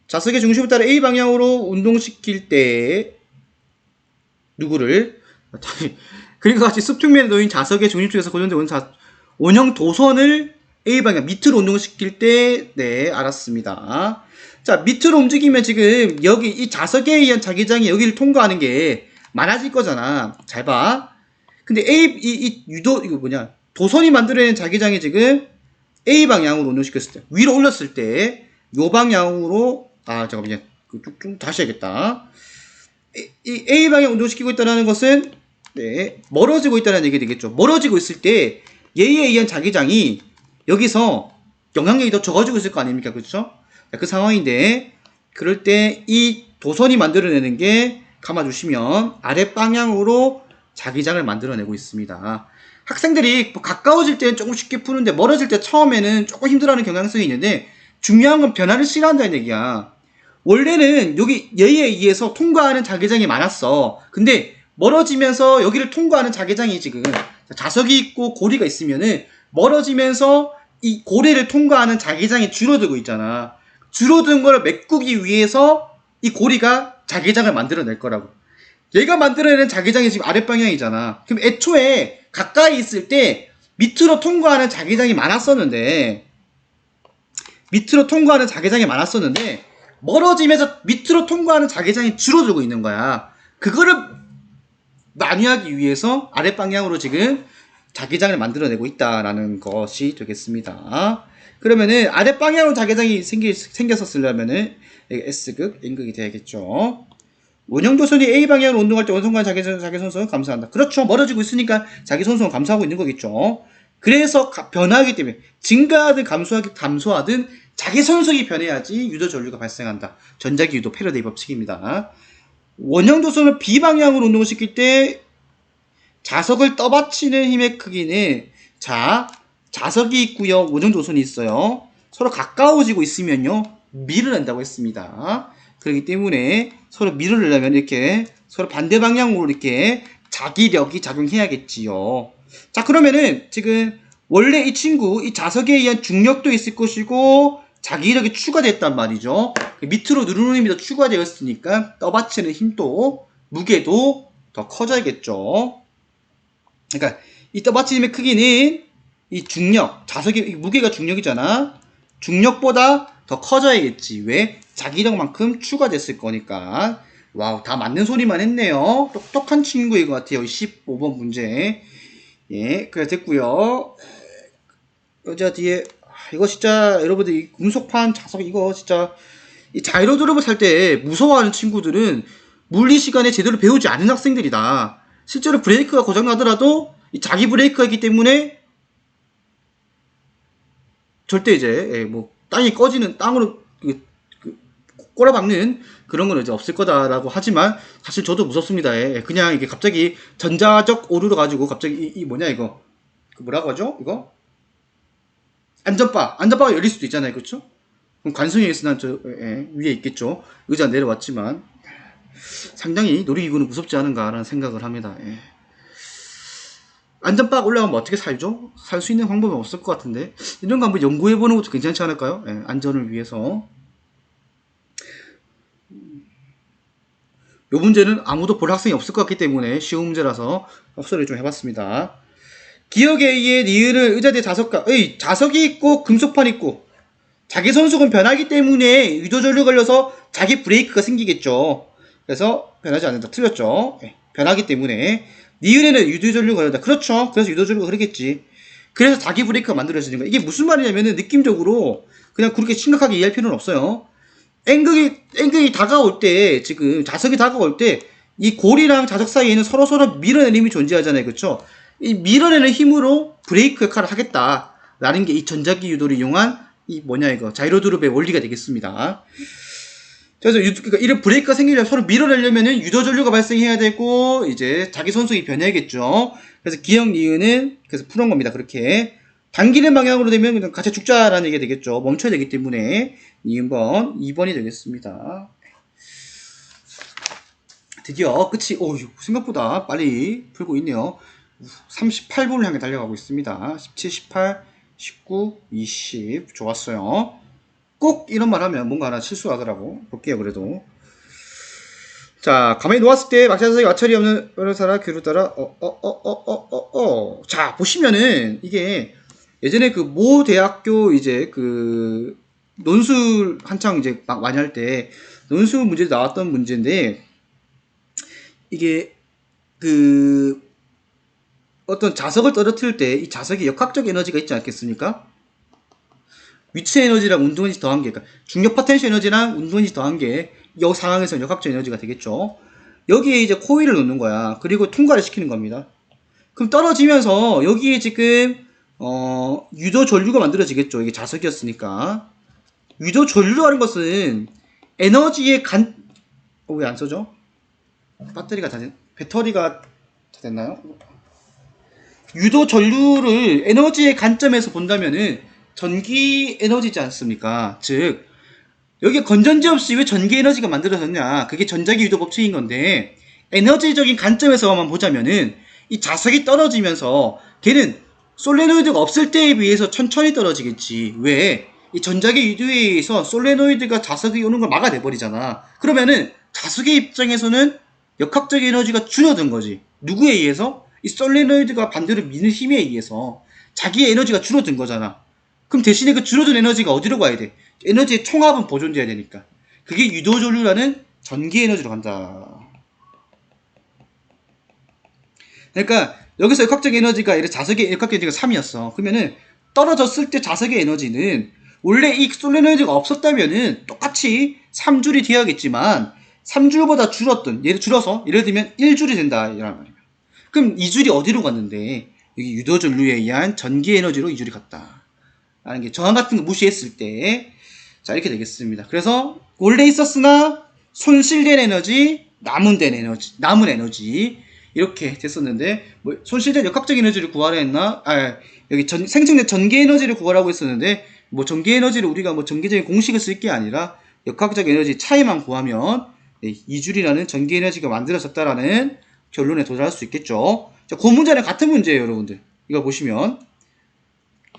자석의 중심에 따라 A 방향으로 운동시킬 때 누구를 그리고 같이 습축면에 놓인 자석의 중심 쪽에서 고정된 원형 도선을 A 방향 밑으로 운동시킬 때 네, 알았습니다. 자, 밑으로 움직이면 지금 여기 이 자석에 의한 자기장이 여기를 통과하는 게 많아질 거잖아. 잘 봐. 근데 이거 뭐냐? 도선이 만들어낸 자기장이 지금 A 방향으로 운동시켰을 때, 위로 올렸을 때, 요 방향으로, 잠깐만요. 좀 다시 해야겠다. 이 A 방향 운동시키고 있다는 것은, 네, 멀어지고 있다는 얘기 되겠죠. 멀어지고 있을 때, 얘에 의한 자기장이 여기서 영향력이 더 적어지고 있을 거 아닙니까? 그렇죠? 그 상황인데, 그럴 때 이 도선이 만들어내는 게, 감아주시면, 아랫방향으로 자기장을 만들어내고 있습니다. 학생들이 가까워질 때는 조금 쉽게 푸는데 멀어질 때 처음에는 조금 힘들어하는 경향성이 있는데 중요한 건 변화를 싫어한다는 얘기야. 원래는 여기 얘에 의해서 통과하는 자기장이 많았어. 근데 멀어지면서 여기를 통과하는 자기장이 지금 자석이 있고 고리가 있으면은 멀어지면서 이 고리를 통과하는 자기장이 줄어들고 있잖아. 줄어든 걸 메꾸기 위해서 이 고리가 자기장을 만들어낼 거라고. 얘가 만들어내는 자기장이 지금 아랫방향이잖아. 그럼 애초에 가까이 있을 때 밑으로 통과하는 자기장이 많았었는데 멀어지면서 밑으로 통과하는 자기장이 줄어들고 있는 거야. 그거를 만회하기 위해서 아랫방향으로 지금 자기장을 만들어내고 있다라는 것이 되겠습니다. 그러면은 아랫방향으로 자기장이 생겼었으려면은 S극, N극이 돼야겠죠. 원형도선이 A방향으로 운동할 때 원성과 자기 손성을 감소한다. 그렇죠. 멀어지고 있으니까 자기 손성을 감소하고 있는 거겠죠. 그래서 변화하기 때문에 증가하든 감소하든 자기 손성이 변해야지 유도 전류가 발생한다. 전자기 유도 패러데이 법칙입니다. 원형도선을 B방향으로 운동시킬 때 자석을 떠받치는 힘의 크기는 자석이 있고요. 원형도선이 있어요. 서로 가까워지고 있으면요 밀어낸다고 했습니다. 그렇기 때문에 서로 밀어내려면 이렇게 서로 반대 방향으로 이렇게 자기력이 작용해야겠지요. 자, 그러면은 지금 원래 이 친구 이 자석에 의한 중력도 있을 것이고 자기력이 추가됐단 말이죠. 밑으로 누르는 힘이 더 추가되었으니까 떠받치는 힘도 무게도 더 커져야겠죠. 그러니까 이 떠받치는 힘의 크기는 이 중력, 자석의 무게가 중력이잖아. 중력보다 더 커져야겠지. 왜? 자기력만큼 추가됐을 거니까. 와우, 다 맞는 소리만 했네요. 똑똑한 친구인 것 같아요. 15번 문제. 예, 그래 됐고요. 여자 뒤에 이거 진짜 여러분들 이 금속판 자석 이거 진짜 이 자이로 드롭을 탈 때 무서워하는 친구들은 물리 시간에 제대로 배우지 않은 학생들이다. 실제로 브레이크가 고장 나더라도 자기 브레이크가 있기 때문에 절대 이제 뭐 땅이 꺼지는 땅으로 꼬라박는 그런 건 이제 없을 거다라고 하지만 사실 저도 무섭습니다. 그냥 이게 갑자기 전자적 오류를 가지고 갑자기 이 뭐냐 이거 그 뭐라고 하죠? 이거 안전바가 열릴 수도 있잖아요, 그렇죠? 그럼 관성에 있으나 저 위에 있겠죠. 의자 내려왔지만 상당히 놀이기구는 무섭지 않은가라는 생각을 합니다. 안전바가 올라가면 어떻게 살죠? 살 수 있는 방법은 없을 것 같은데 이런 거 한번 연구해보는 것도 괜찮지 않을까요? 안전을 위해서. 이 문제는 아무도 볼 학생이 없을 것 같기 때문에 쉬운 문제라서 흡수를 좀 해봤습니다. 기억에 의해 니은을 의자 뒤에 자석이 있고 금속판 있고 자기 손속은 변하기 때문에 유도전류 걸려서 자기 브레이크가 생기겠죠. 그래서 변하지 않는다. 틀렸죠. 변하기 때문에 니은에는 유도전류가 걸린다. 그렇죠. 그래서 유도전류가 흐르겠지. 그래서 자기 브레이크가 만들어지는 거야. 이게 무슨 말이냐면은 느낌적으로 그냥 그렇게 심각하게 이해할 필요는 없어요. 앵극이 다가올 때, 지금 자석이 다가올 때, 이 골이랑 자석 사이에는 서로 밀어내는 힘이 존재하잖아요. 그쵸? 이 밀어내는 힘으로 브레이크 역할을 하겠다. 라는 게 이 전자기 유도를 이용한 이 뭐냐 이거 자이로 드롭의 원리가 되겠습니다. 그래서 그러니까 이런 브레이크가 생기려면 서로 밀어내려면은 유도 전류가 발생해야 되고 이제 자기 손속이 변해야겠죠. 그래서 기억 니은은 그래서 푸는 겁니다. 그렇게 당기는 방향으로 되면 그냥 같이 죽자라는 얘기가 되겠죠. 멈춰야 되기 때문에 니은번 2번이 되겠습니다. 드디어 끝이 생각보다 빨리 풀고 있네요. 38분을 향해 달려가고 있습니다. 17, 18, 19, 20 좋았어요. 꼭 이런 말 하면 뭔가 하나 실수하더라고. 볼게요 그래도. 자, 가만히 놓았을 때 막자석에 마찰이 없는 변호사라 교류 따라 자, 보시면은 이게 예전에 그 모 대학교 이제 그 논술 한창 이제 막 많이 할 때 논술 문제 나왔던 문제인데 이게 그 어떤 자석을 떨어뜨릴 때 이 자석에 역학적 에너지가 있지 않겠습니까? 위치 에너지랑 운동 에너지 더한 게, 그러니까 중력 포텐셜 에너지랑 운동 에너지 더한 게 이 상황에서는 역학적 에너지가 되겠죠. 여기에 이제 코일을 놓는 거야. 그리고 통과를 시키는 겁니다. 그럼 떨어지면서 여기에 지금 유도 전류가 만들어지겠죠. 이게 자석이었으니까. 유도 전류라는 것은 에너지의 왜 안 써져? 배터리가 다 됐나요? 유도 전류를 에너지의 관점에서 본다면은 전기 에너지지 않습니까? 즉 여기에 건전지 없이 왜 전기 에너지가 만들어졌냐? 그게 전자기 유도 법칙인 건데 에너지적인 관점에서만 보자면은 이 자석이 떨어지면서 걔는 솔레노이드가 없을 때에 비해서 천천히 떨어지겠지. 왜? 이 전자기 유도에 의해서 솔레노이드가 자석이 오는 걸 막아내버리잖아. 그러면은 자석의 입장에서는 역학적 에너지가 줄어든 거지. 누구에 의해서? 이 솔레노이드가 반대로 미는 힘에 의해서 자기의 에너지가 줄어든 거잖아. 그럼 대신에 그 줄어든 에너지가 어디로 가야 돼? 에너지의 총합은 보존돼야 되니까. 그게 유도전류라는 전기 에너지로 간다. 그러니까 여기서 역학적 에너지가 자석의 역학적 에너지가 3이었어. 그러면은 떨어졌을 때 자석의 에너지는 원래 이 솔레노이드가 없었다면은 똑같이 3줄이 되어야겠지만 3줄보다 줄어서 예를 들면 1줄이 된다 이란 말이야. 그럼 2줄이 어디로 갔는데 여기 유도전류에 의한 전기 에너지로 2줄이 갔다. 라는 게 저항 같은 거 무시했을 때 자 이렇게 되겠습니다. 그래서 원래 있었으나 손실된 에너지, 남은 에너지 이렇게 됐었는데 손실된 역학적 에너지를 구하라 했나? 여기 생성된 전기 에너지를 구하라고 했었는데 뭐 전기 에너지를 우리가 뭐 전기적인 공식을 쓸 게 아니라 역학적 에너지 차이만 구하면 이줄이라는 전기 에너지가 만들어졌다라는 결론에 도달할 수 있겠죠. 자, 그 문제는 같은 문제예요, 여러분들. 이거 보시면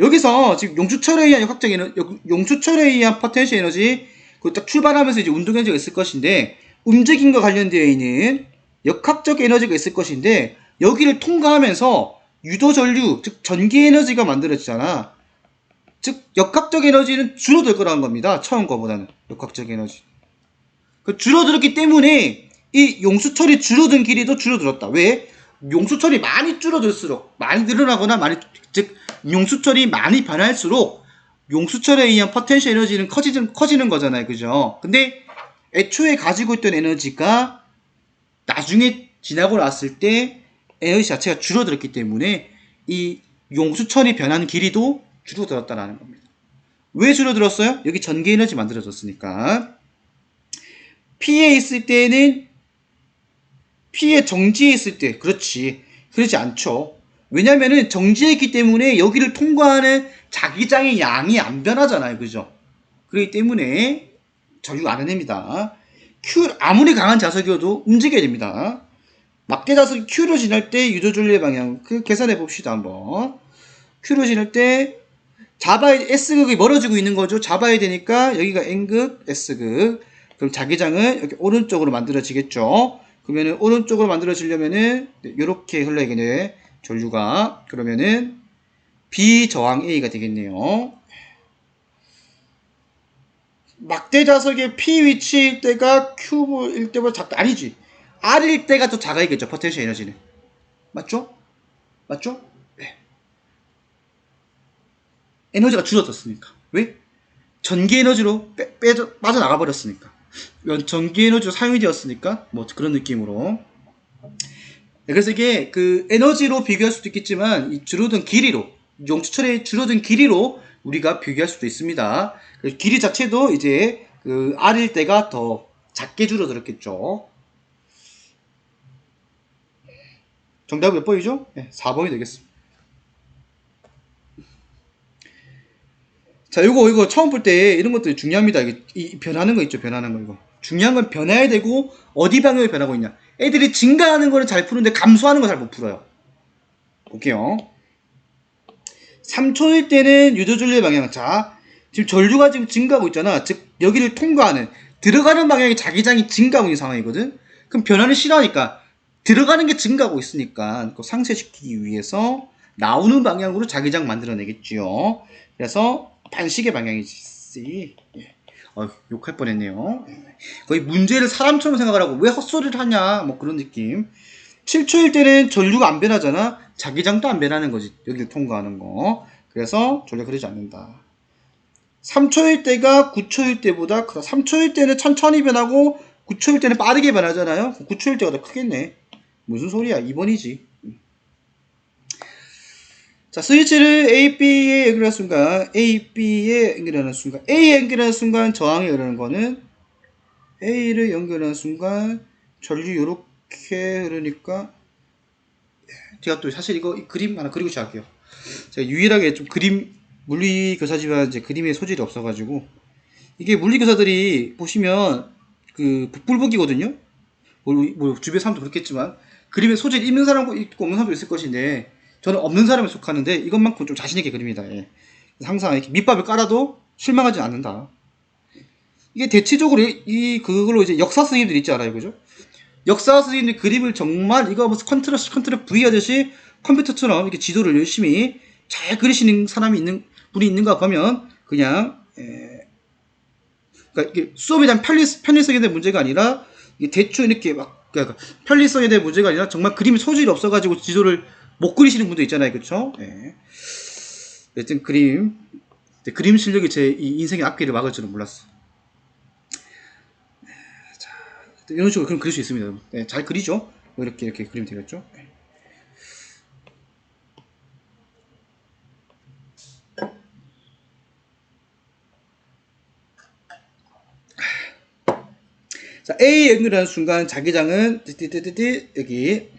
여기서 지금 용수철에 의한 역학적 에너지, 용수철에 의한 포텐셜 에너지, 그 딱 출발하면서 이제 운동 에너지가 있을 것인데, 움직임과 관련되어 있는 역학적 에너지가 있을 것인데, 여기를 통과하면서 유도 전류, 즉 전기 에너지가 만들어지잖아. 즉 역학적 에너지는 줄어들 거라는 겁니다. 처음 거보다는 역학적 에너지. 줄어들었기 때문에 이 용수철이 줄어든 길이도 줄어들었다. 왜? 용수철이 많이 줄어들수록 많이 늘어나거나 많이 즉 용수철이 많이 변할수록 용수철에 의한 포텐셜 에너지는 커지는 거잖아요. 그죠? 근데 애초에 가지고 있던 에너지가 나중에 지나고 났을 때 에너지 자체가 줄어들었기 때문에 이 용수철이 변하는 길이도 줄어들었다는 겁니다. 왜 줄어들었어요? 여기 전기 에너지 만들어졌으니까. P에 있을 때는 P에 정지해 있을 때 그렇지. 그렇지 않죠. 왜냐면은 정지해 있기 때문에 여기를 통과하는 자기장의 양이 안 변하잖아요. 그죠? 그렇기 때문에 전류가 안 해냅니다. Q 아무리 강한 자석이어도 움직여야 됩니다. 막대 자석이 Q로 지날 때 유도 전류의 방향 계산해 봅시다. 한번. Q로 지날 때 잡아야 S극이 멀어지고 있는 거죠. 잡아야 되니까 여기가 N극, S극. 그럼 자기장은 여기 오른쪽으로 만들어지겠죠. 그러면은 오른쪽으로 만들어지려면은 이렇게 흘러야겠네. 전류가. 그러면은 B 저항 A가 되겠네요. 막대 자석의 P 위치일 때가 Q일 때보다 작다. 아니지. R일 때가 더 작아야겠죠. 포텐셜 에너지는. 맞죠? 맞죠? 네. 에너지가 줄어들었으니까. 왜? 전기 에너지로 빠져나가 버렸으니까. 이건 전기 에너지로 사용이 되었으니까 뭐 그런 느낌으로. 그래서 이게 그 에너지로 비교할 수도 있겠지만 이 줄어든 길이로 용수철의 줄어든 길이로 우리가 비교할 수도 있습니다. 길이 자체도 이제 그 R일 때가 더 작게 줄어들었겠죠. 정답은 몇 번이죠? 네, 4번이 되겠습니다. 자, 이거 처음 볼 때 이런 것들이 중요합니다. 이 변하는 거 있죠, 변하는 거 이거. 중요한 건 변해야 되고 어디 방향으로 변하고 있냐. 애들이 증가하는 거는 잘 푸는데 감소하는 거 잘 못 풀어요. 볼게요. 3초일 때는 유도전류의 방향. 자, 지금 전류가 지금 증가하고 있잖아. 즉 여기를 통과하는 들어가는 방향의 자기장이 증가하고 있는 상황이거든. 그럼 변화를 싫어하니까 들어가는 게 증가하고 있으니까 상쇄시키기 위해서 나오는 방향으로 자기장 만들어내겠지요. 그래서 반식의 방향이지. 예. 욕할 뻔했네요. 거의 문제를 사람처럼 생각을 하고 왜 헛소리를 하냐 뭐 그런 느낌. 7초일 때는 전류가 안 변하잖아. 자기장도 안 변하는 거지. 여기를 통과하는 거. 그래서 전류가 흐르지 않는다. 3초일 때가 9초일 때보다 크다. 3초일 때는 천천히 변하고 9초일 때는 빠르게 변하잖아요. 9초일 때가 더 크겠네. 무슨 소리야. 2번이지. 자, 스위치를 A, B에 연결하는 순간, A, B에 연결하는 순간, A에 연결하는 순간 저항이 흐르는 거는 A를 연결하는 순간 전류 요렇게 흐르니까 제가 또 사실 이거 그림 하나 그리고 시작할게요. 제가 유일하게 좀 물리 교사지만 이제 그림에 소질이 없어가지고 이게 물리 교사들이 보시면 그 복불복이거든요. 뭐 주변 사람도 그렇겠지만 그림에 소질이 있는 사람도 있고 없는 사람도 있을 것인데 저는 없는 사람에 속하는데 이것만큼 좀 자신있게 그립니다. 예. 항상 이렇게 밑밥을 깔아도 실망하지 않는다. 이게 대체적으로 그걸로 이제 역사 선생님들 있지 않아요, 그죠? 역사 선생님들 그림을 정말 이거 무슨 컨트롤 V 하듯이 컴퓨터처럼 이렇게 지도를 열심히 잘 그리시는 분이 있는가 보면 그냥 그러니까 이게 수업에 대한 편리성에 대한 문제가 아니라 대충 이렇게 막 그러니까 편리성에 대한 문제가 아니라 정말 그림이 소질이 없어가지고 지도를 못 그리시는 분도 있잖아요, 그렇죠? 예. 여튼 그림 실력이 제 인생의 앞길을 막을 줄은 몰랐어. 자, 이런 식으로 그림 그릴 수 있습니다. 네, 잘 그리죠? 이렇게 그리면 되겠죠? 네. 자, A에 연결하는 순간 자기장은 여기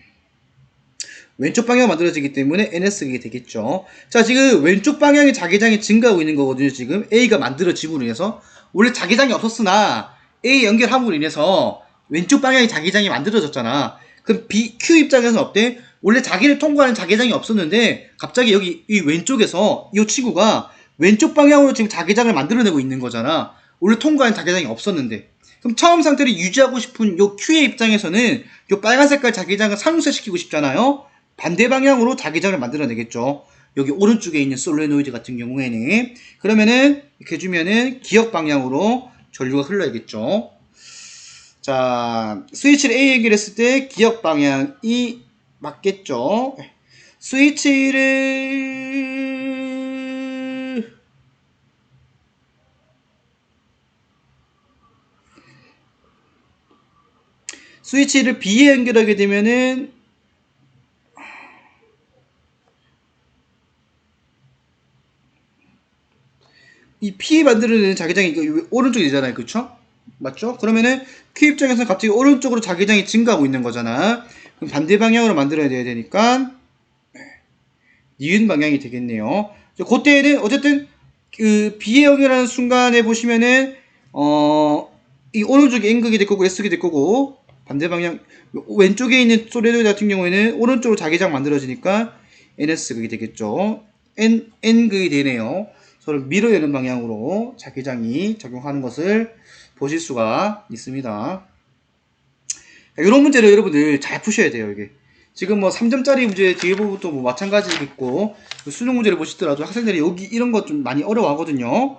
왼쪽 방향 만들어지기 때문에 NS가 되겠죠. 자, 지금 왼쪽 방향의 자기장이 증가하고 있는 거거든요. 지금 A가 만들어짐으로 인해서 원래 자기장이 없었으나 A 연결함으로 인해서 왼쪽 방향의 자기장이 만들어졌잖아. 그럼 Q 입장에서는 어때? 원래 자기를 통과하는 자기장이 없었는데 갑자기 여기 이 왼쪽에서 이 친구가 왼쪽 방향으로 지금 자기장을 만들어내고 있는 거잖아. 원래 통과하는 자기장이 없었는데. 그럼 처음 상태를 유지하고 싶은 요 Q의 입장에서는 요 빨간 색깔 자기장을 상쇄시키고 싶잖아요. 반대 방향으로 자기장을 만들어내겠죠. 여기 오른쪽에 있는 솔레노이드 같은 경우에는. 그러면은 이렇게 해주면은 기역 방향으로 전류가 흘러야겠죠. 자, 스위치를 A 연결했을 때 기역 방향이 맞겠죠. 스위치를 B에 연결하게 되면은 이 P 만들어내는 자기장이 오른쪽이잖아요. 그쵸? 맞죠? 그러면은 Q 입장에서는 갑자기 오른쪽으로 자기장이 증가하고 있는 거잖아. 그럼 반대 방향으로 만들어야 되니까 니은 방향이 되겠네요. 그때에는 어쨌든 그 B에 연결하는 순간에 보시면은 이 오른쪽에 N극이 될 거고 S극이 될 거고 반대 방향 왼쪽에 있는 솔레노이드 같은 경우에는 오른쪽으로 자기장 만들어지니까 NS극이 되겠죠. N극이 되네요. 서로 밀어내는 방향으로 자기장이 적용하는 것을 보실 수가 있습니다. 이런 문제를 여러분들 잘 푸셔야 돼요. 이게 지금 뭐 3점짜리 문제 뒤에 부분도 뭐 마찬가지겠고 수능 문제를 보시더라도 학생들이 여기 이런 거 좀 많이 어려워하거든요.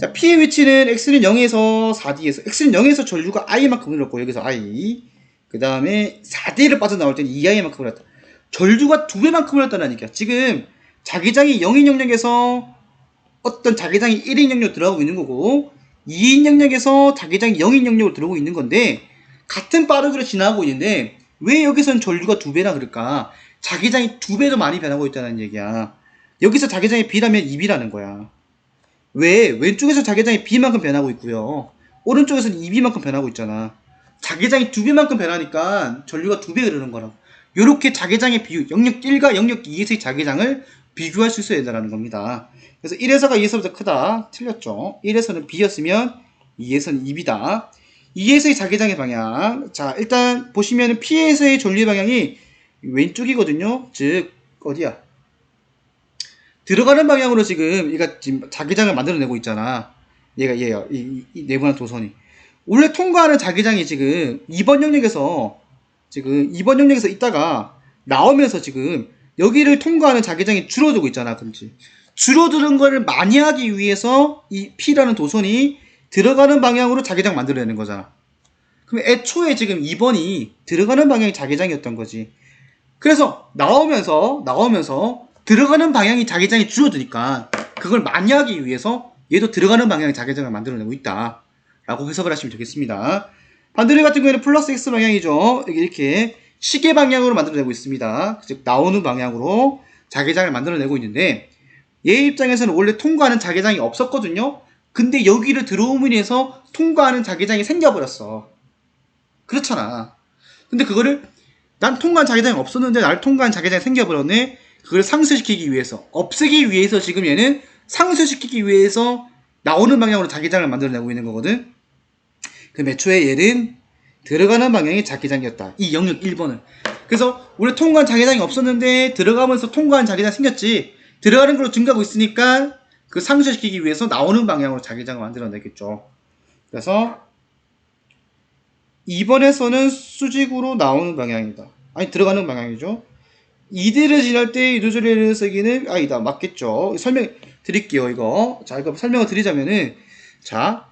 자, P의 위치는 X는 0에서 4D에서 X는 0에서 전류가 I만큼 흘렀고 여기서 I 그 다음에 4D를 빠져나올 때는 2I만큼 흘렀다. 전류가 2배만큼 흘렀다는 얘기야. 지금 자기장이 0인 영역에서 어떤 자기장이 1인 영역으로 들어가고 있는 거고 2인 영역에서 자기장이 0인 영역으로 들어오고 있는 건데 같은 빠르기로 지나가고 있는데 왜 여기서는 전류가 2배나 그럴까? 자기장이 2배 더 많이 변하고 있다는 얘기야. 여기서 자기장이 B라면 2B라는 거야. 왜? 왼쪽에서 자기장이 B만큼 변하고 있고요. 오른쪽에서는 2B만큼 변하고 있잖아. 자기장이 2배만큼 변하니까 전류가 2배 흐르는 거라고. 요렇게 자기장의 비율, 영역 1과 영역 2에서의 자기장을 비교할 수 있어야 된다는 겁니다. 그래서 1에서가 2에서보다 크다. 틀렸죠. 1에서는 B였으면 2에서는 2B다. 2에서의 자기장의 방향. 자, 일단 보시면 P에서의 전류 방향이 왼쪽이거든요. 즉, 어디야? 들어가는 방향으로 지금 얘가 지금 자기장을 만들어내고 있잖아. 얘가 이 네모난 도선이 원래 통과하는 자기장이 지금 2번 영역에서 있다가 나오면서 지금 여기를 통과하는 자기장이 줄어들고 있잖아. 그렇지? 줄어드는 거를 많이 하기 위해서 이 P라는 도선이 들어가는 방향으로 자기장 만들어내는 거잖아. 그럼 애초에 지금 2번이 들어가는 방향이 자기장이었던 거지. 그래서 나오면서 들어가는 방향이 자기장이 줄어드니까 그걸 많이 하기 위해서 얘도 들어가는 방향의 자기장을 만들어내고 있다 라고 해석을 하시면 되겠습니다. 반대로 같은 경우에는 플러스 X 방향이죠. 이렇게 시계 방향으로 만들어내고 있습니다. 즉 나오는 방향으로 자기장을 만들어내고 있는데 얘 입장에서는 원래 통과하는 자기장이 없었거든요. 근데 여기를 들어옴으로 해서 통과하는 자기장이 생겨버렸어. 그렇잖아. 근데 그거를 난 통과한 자기장이 없었는데 나를 통과한 자기장이 생겨버렸네. 그걸 상쇄시키기 위해서, 없애기 위해서 지금 얘는 상쇄시키기 위해서 나오는 방향으로 자기장을 만들어내고 있는 거거든. 그럼 애초에 얘는 들어가는 방향이 자기장이었다. 이 영역 1번은. 그래서 원래 통과한 자기장이 없었는데 들어가면서 통과한 자기장이 생겼지. 들어가는 걸로 증가하고 있으니까 그 상쇄시키기 위해서 나오는 방향으로 자기장을 만들어내겠죠. 그래서 2번에서는 수직으로 나오는 방향이다. 아니 들어가는 방향이죠. 이들을 지날 때 이도저리를 쓰기는 아니다. 맞겠죠. 설명 드릴게요. 이거. 자, 이거 설명을 드리자면은 자,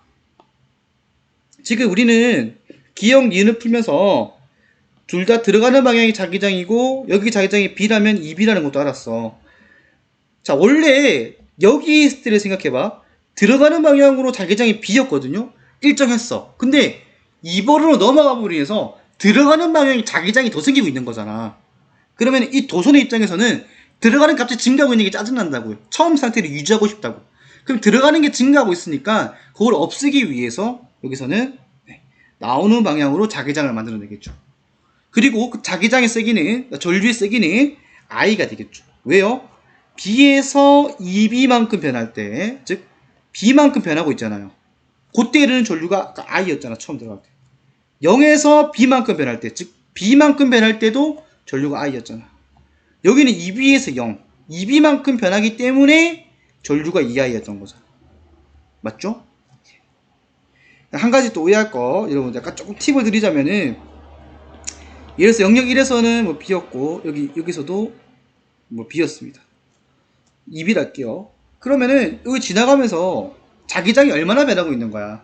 지금 우리는 기역 니은을 풀면서 둘 다 들어가는 방향이 자기장이고 여기 자기장이 B라면 2B라는 것도 알았어. 자, 원래 여기 있을 때를 생각해봐. 들어가는 방향으로 자기장이 B였거든요. 일정했어. 근데 2번으로 넘어가므로 인해서 들어가는 방향이 자기장이 더 생기고 있는 거잖아. 그러면 이 도선의 입장에서는 들어가는 값이 증가하고 있는 게 짜증난다고요. 처음 상태를 유지하고 싶다고. 그럼 들어가는 게 증가하고 있으니까 그걸 없애기 위해서 여기서는 나오는 방향으로 자기장을 만들어내겠죠. 그리고 그 자기장의 세기는, 전류의 세기는 I가 되겠죠. 왜요? B에서 2B만큼 변할 때, 즉 B만큼 변하고 있잖아요. 그때는 전류가 I였잖아, 처음 들어갈 때. 0에서 B만큼 변할 때, 즉 B만큼 변할 때도 전류가 I였잖아. 여기는 2B에서 0, 2B만큼 변하기 때문에 전류가 2I였던 거죠. 맞죠? 한 가지 또 오해할 거, 여러분 약간 조금 팁을 드리자면은, 예를 들어서 영역 1에서는 뭐 B였고, 여기서도 뭐 B였습니다. 2B랄게요. 그러면은 여기 지나가면서 자기장이 얼마나 변하고 있는 거야?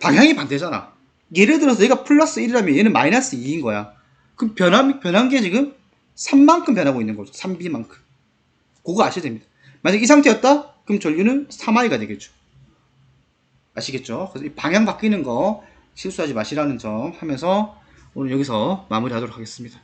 방향이 반대잖아. 예를 들어서 얘가 플러스 1이라면 얘는 마이너스 2인 거야. 그럼 변한 게 지금 3만큼 변하고 있는 거죠. 3B만큼. 그거 아셔야 됩니다. 만약 이 상태였다? 그럼 전류는 3I가 되겠죠. 아시겠죠? 그래서 이 방향 바뀌는 거 실수하지 마시라는 점 하면서 오늘 여기서 마무리하도록 하겠습니다.